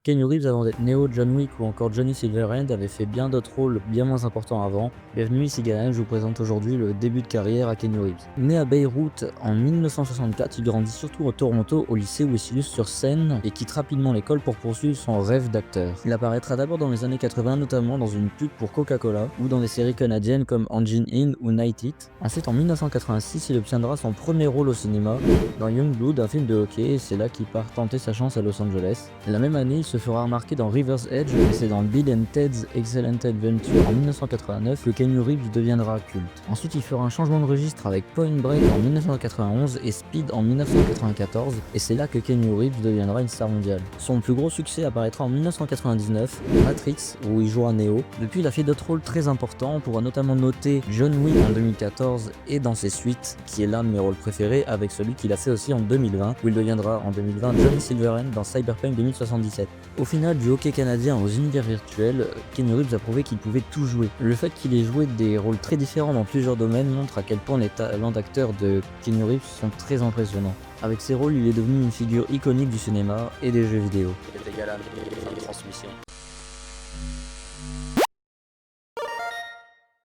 Keanu Reeves, avant d'être Neo, John Wick ou encore Johnny Silverhand, avait fait bien d'autres rôles bien moins importants avant. Bienvenue ici Gaël, je vous présente aujourd'hui le début de carrière à Keanu Reeves. Né à Beyrouth en 1964, il grandit surtout à Toronto au lycée où il s'illustre sur scène et quitte rapidement l'école pour poursuivre son rêve d'acteur. Il apparaîtra d'abord dans les années 80, notamment dans une pub pour Coca-Cola ou dans des séries canadiennes comme Engine In ou Night It. Ensuite en 1986, il obtiendra son premier rôle au cinéma dans Youngblood, un film de hockey, et c'est là qu'il part tenter sa chance à Los Angeles. La même année, il se fera remarquer dans River's Edge, et c'est dans Bill and Ted's Excellent Adventure en 1989 que Keanu Reeves deviendra culte. Ensuite, il fera un changement de registre avec Point Break en 1991 et Speed en 1994, et c'est là que Keanu Reeves deviendra une star mondiale. Son plus gros succès apparaîtra en 1999, Matrix, où il jouera Neo. Depuis, il a fait d'autres rôles très importants, on pourra notamment noter John Wick en 2014 et dans ses suites, qui est l'un de mes rôles préférés, avec celui qu'il a fait aussi en 2020, où il deviendra en 2020 Johnny Silverhand dans Cyberpunk 2077. Au final, du hockey canadien aux univers virtuels, Keanu Reeves a prouvé qu'il pouvait tout jouer. Le fait qu'il ait joué des rôles très différents dans plusieurs domaines montre à quel point les talents d'acteur de Keanu Reeves sont très impressionnants. Avec ses rôles, il est devenu une figure iconique du cinéma et des jeux vidéo. C'était égal à fin de transmission.